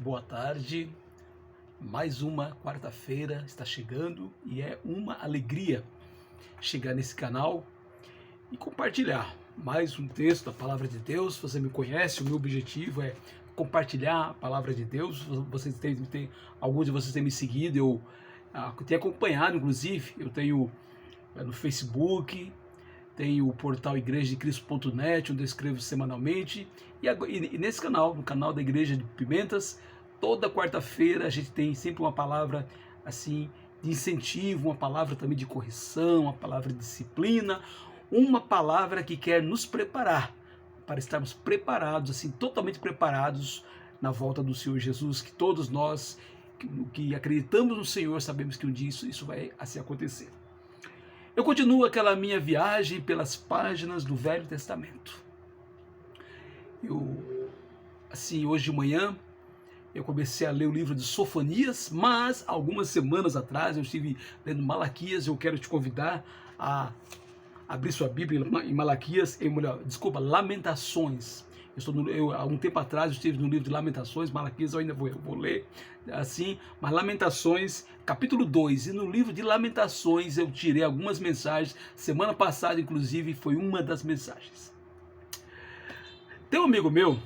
Boa tarde, mais uma quarta-feira está chegando e é uma alegria chegar nesse canal e compartilhar mais um texto da Palavra de Deus. Você me conhece, o meu objetivo é compartilhar a Palavra de Deus. Alguns de vocês têm me seguido, eu tenho acompanhado, inclusive, eu tenho no Facebook, tenho o portal igrejadecristo.net, onde eu escrevo semanalmente, e nesse canal, no canal da Igreja de Pimentas, toda quarta-feira a gente tem sempre uma palavra assim de incentivo, uma palavra também de correção, uma palavra de disciplina, uma palavra que quer nos preparar para estarmos preparados, assim, totalmente preparados na volta do Senhor Jesus, que todos nós que acreditamos no Senhor sabemos que um dia isso vai assim acontecer. Eu continuo aquela minha viagem pelas páginas do Velho Testamento. Hoje de manhã, eu comecei a ler o livro de Sofonias, mas algumas semanas atrás eu estive lendo Malaquias. Eu quero te convidar a abrir sua Bíblia em Malaquias, Lamentações. Há um tempo atrás eu estive no livro de Lamentações, Malaquias eu ainda vou ler, assim, mas Lamentações, capítulo 2, e no livro de Lamentações eu tirei algumas mensagens. Semana passada, inclusive, foi uma das mensagens. Tem um amigo meu,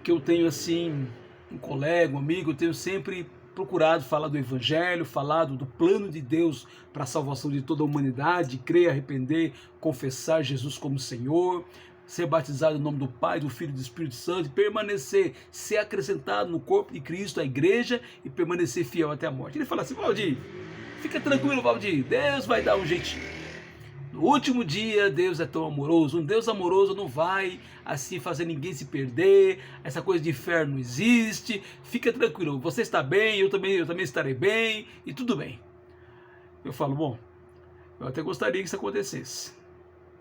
que eu tenho assim, um colega, um amigo, eu tenho sempre procurado falar do Evangelho, falado do plano de Deus para a salvação de toda a humanidade, crer, arrepender, confessar Jesus como Senhor, ser batizado em nome do Pai, do Filho e do Espírito Santo, permanecer, ser acrescentado no corpo de Cristo, a igreja, e permanecer fiel até a morte. Ele fala assim: Valdir, fica tranquilo, Valdir, Deus vai dar um jeitinho. No último dia, Deus é tão amoroso. Um Deus amoroso não vai assim fazer ninguém se perder. Essa coisa de inferno não existe. Fica tranquilo, você está bem, eu também estarei bem, e tudo bem. Eu falo, bom, eu até gostaria que isso acontecesse.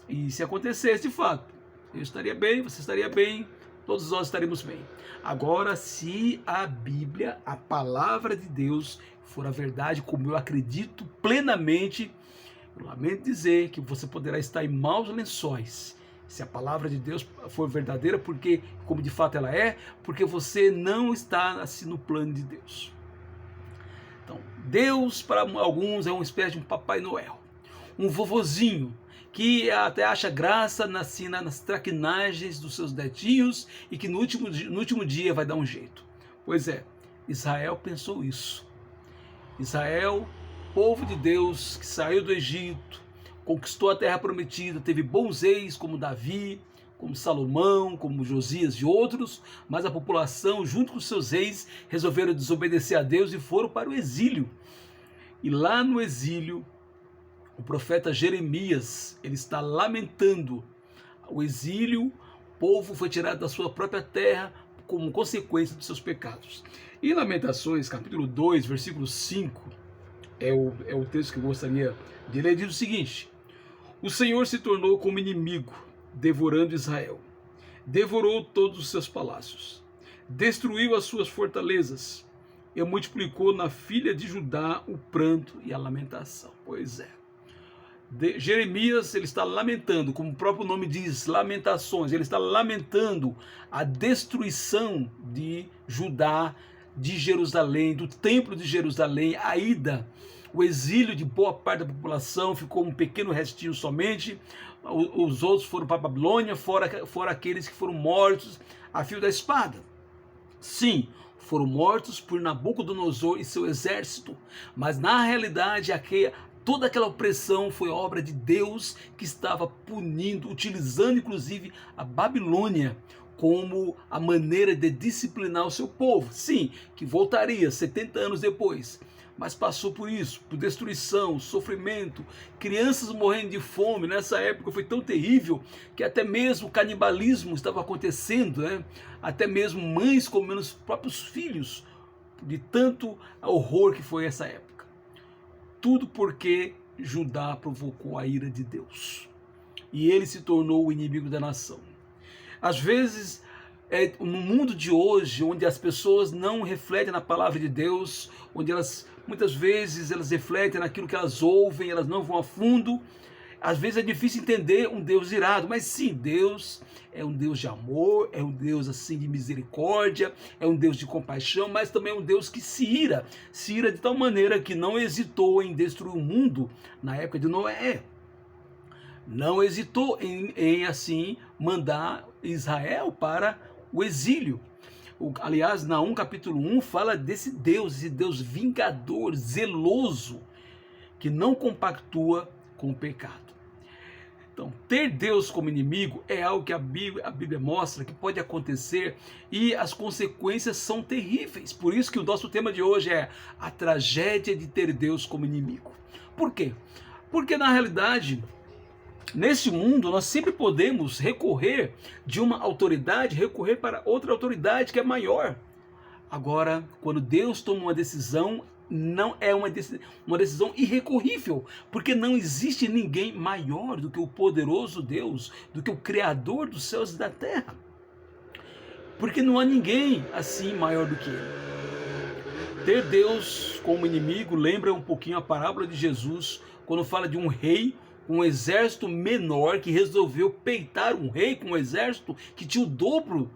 E se acontecesse de fato, eu estaria bem, você estaria bem, todos nós estaremos bem. Agora, se a Bíblia, a palavra de Deus, for a verdade, como eu acredito plenamente, eu lamento dizer que você poderá estar em maus lençóis, se a palavra de Deus for verdadeira, porque, como de fato ela é, porque você não está assim no plano de Deus. Então, Deus para alguns é uma espécie de um Papai Noel, um vovozinho, que até acha graça nas traquinagens dos seus netinhos e que no último dia vai dar um jeito. Pois é, Israel pensou isso. Israel, povo de Deus que saiu do Egito, conquistou a terra prometida, teve bons reis como Davi, como Salomão, como Josias e outros, mas a população, junto com seus reis, resolveram desobedecer a Deus e foram para o exílio. E lá no exílio, o profeta Jeremias, ele está lamentando o exílio. O povo foi tirado da sua própria terra como consequência dos seus pecados. E Lamentações, capítulo 2, versículo 5, é o texto que eu gostaria de ler. Diz o seguinte: o Senhor se tornou como inimigo, devorando Israel. Devorou todos os seus palácios, destruiu as suas fortalezas e multiplicou na filha de Judá o pranto e a lamentação. Pois é, Jeremias, ele está lamentando, como o próprio nome diz, Lamentações. Ele está lamentando a destruição de Judá, de Jerusalém, do templo de Jerusalém, a ida, o exílio de boa parte da população. Ficou um pequeno restinho somente. Os outros foram para a Babilônia, fora aqueles que foram mortos a fio da espada. Sim, foram mortos por Nabucodonosor e seu exército, mas na realidade toda aquela opressão foi obra de Deus, que estava punindo, utilizando inclusive a Babilônia como a maneira de disciplinar o seu povo. Sim, que voltaria 70 anos depois, mas passou por isso, por destruição, sofrimento, crianças morrendo de fome. Nessa época foi tão terrível que até mesmo canibalismo estava acontecendo, né? Até mesmo mães comendo os próprios filhos, de tanto horror que foi essa época. Tudo porque Judá provocou a ira de Deus, e ele se tornou o inimigo da nação. Às vezes, no mundo de hoje, onde as pessoas não refletem na palavra de Deus, onde muitas vezes elas refletem naquilo que elas ouvem, elas não vão a fundo, Às vezes é difícil entender um Deus irado, mas sim, Deus é um Deus de amor, é um Deus assim de misericórdia, é um Deus de compaixão, mas também é um Deus que se ira de tal maneira que não hesitou em destruir o mundo na época de Noé. Não hesitou em assim mandar Israel para o exílio. Aliás, Naum capítulo 1 fala desse Deus vingador, zeloso, que não compactua com o pecado. Então, ter Deus como inimigo é algo que a Bíblia mostra que pode acontecer e as consequências são terríveis. Por isso que o nosso tema de hoje é a tragédia de ter Deus como inimigo. Por quê? Porque na realidade, nesse mundo, nós sempre podemos recorrer de uma autoridade, recorrer para outra autoridade que é maior. Agora, quando Deus toma uma decisão, não é uma decisão irrecorrível, porque não existe ninguém maior do que o poderoso Deus, do que o Criador dos céus e da terra. Porque não há ninguém assim maior do que Ele. Ter Deus como inimigo lembra um pouquinho a parábola de Jesus, quando fala de um rei, um exército menor que resolveu peitar um rei com um exército que tinha o dobro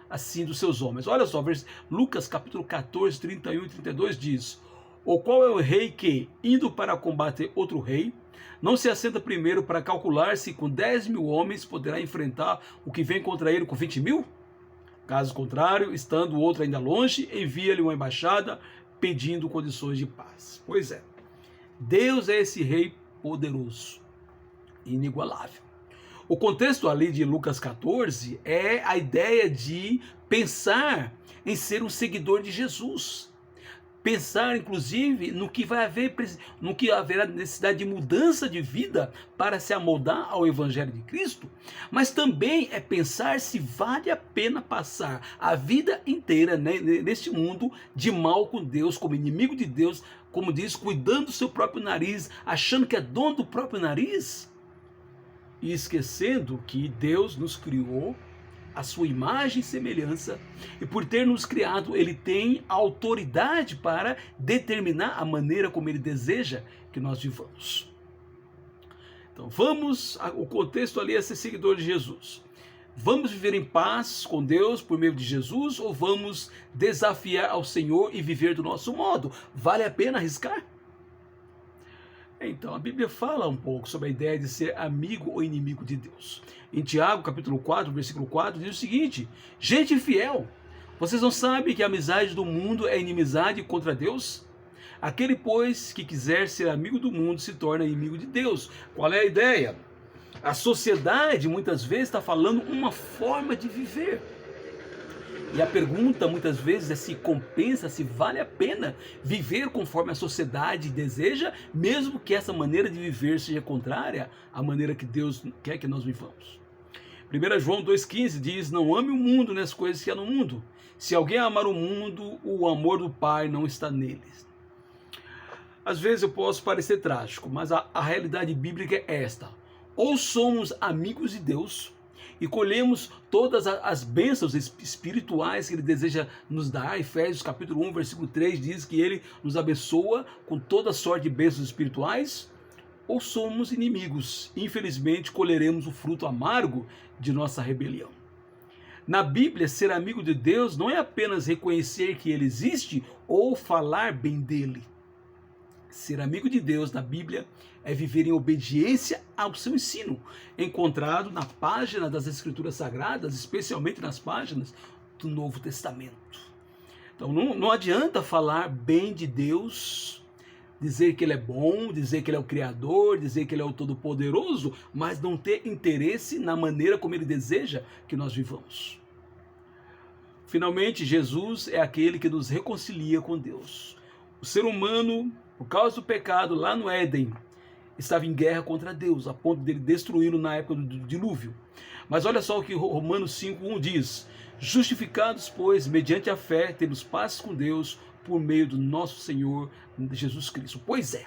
assim dos seus homens. Olha só, Lucas capítulo 14, 31 e 32 diz: o qual é o rei que, indo para combater outro rei, não se assenta primeiro para calcular se com 10.000 homens poderá enfrentar o que vem contra ele com 20.000? Caso contrário, estando o outro ainda longe, envia-lhe uma embaixada pedindo condições de paz. Pois é, Deus é esse rei poderoso, inigualável. O contexto ali de Lucas 14 é a ideia de pensar em ser um seguidor de Jesus. Pensar, inclusive, no que haverá necessidade de mudança de vida para se amoldar ao Evangelho de Cristo, mas também é pensar se vale a pena passar a vida inteira, né, neste mundo de mal com Deus, como inimigo de Deus, como diz, cuidando do seu próprio nariz, achando que é dono do próprio nariz, e esquecendo que Deus nos criou a sua imagem e semelhança, e por ter nos criado, Ele tem autoridade para determinar a maneira como Ele deseja que nós vivamos. Então o contexto ali é ser seguidor de Jesus. Vamos viver em paz com Deus por meio de Jesus, ou vamos desafiar ao Senhor e viver do nosso modo? Vale a pena arriscar? Então, a Bíblia fala um pouco sobre a ideia de ser amigo ou inimigo de Deus. Em Tiago, capítulo 4, versículo 4, diz o seguinte: gente fiel, vocês não sabem que a amizade do mundo é inimizade contra Deus? Aquele, pois, que quiser ser amigo do mundo se torna inimigo de Deus. Qual é a ideia? A sociedade, muitas vezes, está falando uma forma de viver. E a pergunta muitas vezes é se compensa, se vale a pena viver conforme a sociedade deseja, mesmo que essa maneira de viver seja contrária à maneira que Deus quer que nós vivamos. 1 João 2,15 diz: não ame o mundo nas coisas que há no mundo. Se alguém amar o mundo, o amor do Pai não está nele. Às vezes eu posso parecer trágico, mas a realidade bíblica é esta: ou somos amigos de Deus e colhemos todas as bênçãos espirituais que Ele deseja nos dar. Efésios capítulo 1, versículo 3 diz que Ele nos abençoa com toda sorte de bênçãos espirituais, ou somos inimigos. Infelizmente, colheremos o fruto amargo de nossa rebelião. Na Bíblia, ser amigo de Deus não é apenas reconhecer que Ele existe ou falar bem dEle. Ser amigo de Deus na Bíblia é viver em obediência ao seu ensino, encontrado na página das Escrituras Sagradas, especialmente nas páginas do Novo Testamento. Então não adianta falar bem de Deus, dizer que Ele é bom, dizer que Ele é o Criador, dizer que Ele é o Todo-Poderoso, mas não ter interesse na maneira como Ele deseja que nós vivamos. Finalmente, Jesus é aquele que nos reconcilia com Deus. O ser humano, por causa do pecado lá no Éden, estava em guerra contra Deus, a ponto dele destruí-lo na época do dilúvio. Mas olha só o que Romanos 5,1 diz: justificados, pois, mediante a fé, temos paz com Deus por meio do nosso Senhor Jesus Cristo. Pois é,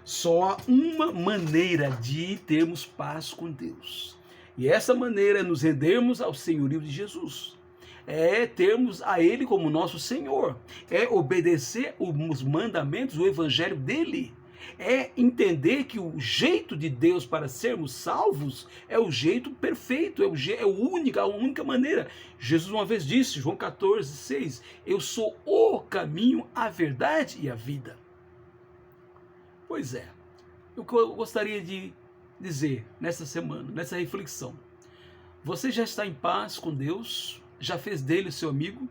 só há uma maneira de termos paz com Deus. E essa maneira é nos rendermos ao senhorio de Jesus. É termos a Ele como nosso Senhor. É obedecer os mandamentos, o evangelho dEle. É entender que o jeito de Deus para sermos salvos é o jeito perfeito, a única maneira. Jesus uma vez disse, João 14:6, eu sou o caminho, a verdade e a vida. Pois é, o que eu gostaria de dizer nessa semana, nessa reflexão: você já está em paz com Deus? Já fez dele seu amigo?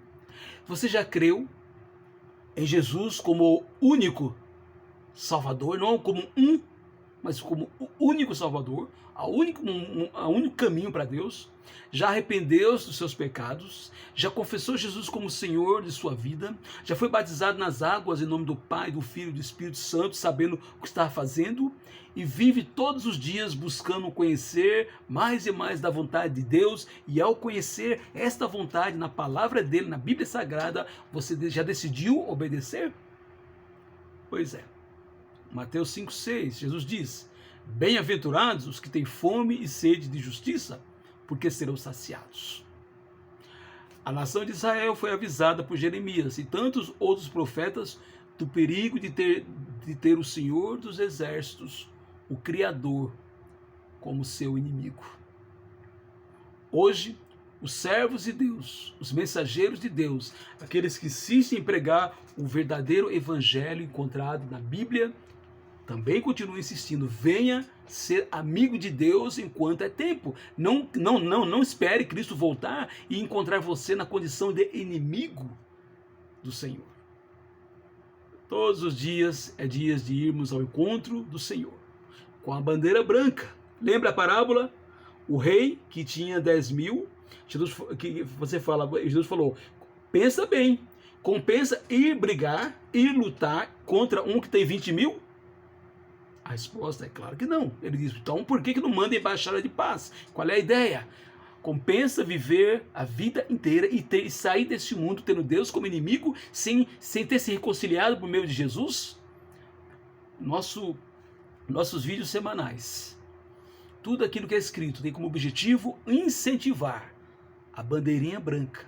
Você já creu em Jesus como único Salvador, não como mas como o único Salvador, o único caminho para Deus? Já arrependeu-se dos seus pecados? Já confessou Jesus como Senhor de sua vida? Já foi batizado nas águas em nome do Pai, do Filho e do Espírito Santo, sabendo o que está fazendo? E vive todos os dias buscando conhecer mais e mais da vontade de Deus, e ao conhecer esta vontade na palavra dele, na Bíblia Sagrada, você já decidiu obedecer? Pois é. Mateus 5:6, Jesus diz: bem-aventurados os que têm fome e sede de justiça, porque serão saciados. A nação de Israel foi avisada por Jeremias e tantos outros profetas do perigo de ter o Senhor dos Exércitos, o Criador, como seu inimigo. Hoje, os servos de Deus, os mensageiros de Deus, aqueles que insistem em pregar o verdadeiro evangelho encontrado na Bíblia, também continuam insistindo: venha ser amigo de Deus enquanto é tempo. Não espere Cristo voltar e encontrar você na condição de inimigo do Senhor. Todos os dias é dias de irmos ao encontro do Senhor, com a bandeira branca. Lembra a parábola? O rei que tinha 10.000, Jesus falou: pensa bem, compensa ir brigar, ir lutar contra um que tem 20.000? A resposta é claro que não. Ele diz: então por que não manda embaixada de paz? Qual é a ideia? Compensa viver a vida inteira e sair desse mundo tendo Deus como inimigo, sem ter se reconciliado por meio de Jesus? Nossos vídeos semanais, tudo aquilo que é escrito tem como objetivo incentivar a bandeirinha branca,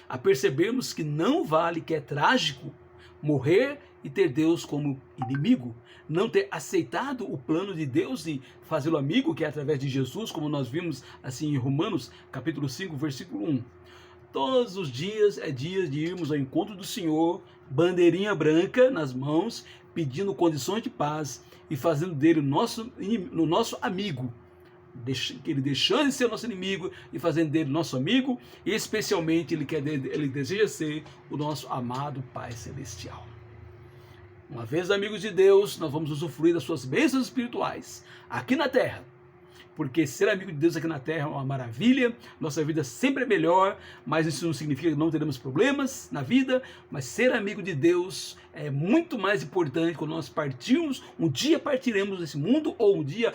a percebermos que não vale, que é trágico morrer e ter Deus como inimigo, não ter aceitado o plano de Deus de fazê-lo amigo, que é através de Jesus, como nós vimos assim em Romanos capítulo 5, versículo 1. Todos os dias é dias de irmos ao encontro do Senhor, bandeirinha branca nas mãos, pedindo condições de paz e fazendo dele o nosso amigo, ele deixando de ser nosso inimigo e fazendo dele nosso amigo, e especialmente ele deseja ser o nosso amado Pai Celestial. Uma vez amigos de Deus, nós vamos usufruir das suas bênçãos espirituais aqui na terra, porque ser amigo de Deus aqui na terra é uma maravilha. Nossa vida sempre é melhor, mas isso não significa que não teremos problemas na vida. Mas ser amigo de Deus é muito mais importante. Quando nós partirmos, um dia partiremos desse mundo, ou um dia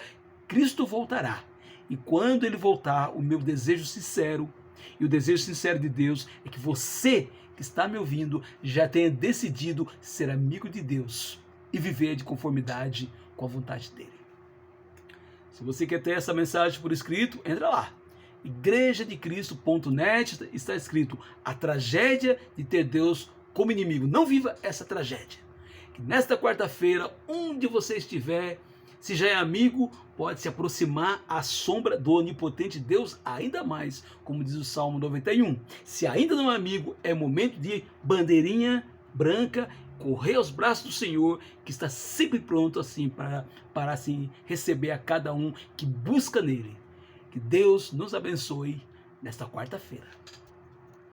Cristo voltará. E quando ele voltar, o meu desejo sincero e o desejo sincero de Deus é que você que está me ouvindo já tenha decidido ser amigo de Deus e viver de conformidade com a vontade dele. Se você quer ter essa mensagem por escrito, entra lá. igrejadecristo.net, está escrito: a tragédia de ter Deus como inimigo. Não viva essa tragédia. Que nesta quarta-feira, onde você estiver, se já é amigo, pode se aproximar à sombra do onipotente Deus ainda mais, como diz o Salmo 91. Se ainda não é amigo, é momento de bandeirinha branca, correr aos braços do Senhor, que está sempre pronto assim para assim receber a cada um que busca nele. Que Deus nos abençoe nesta quarta-feira.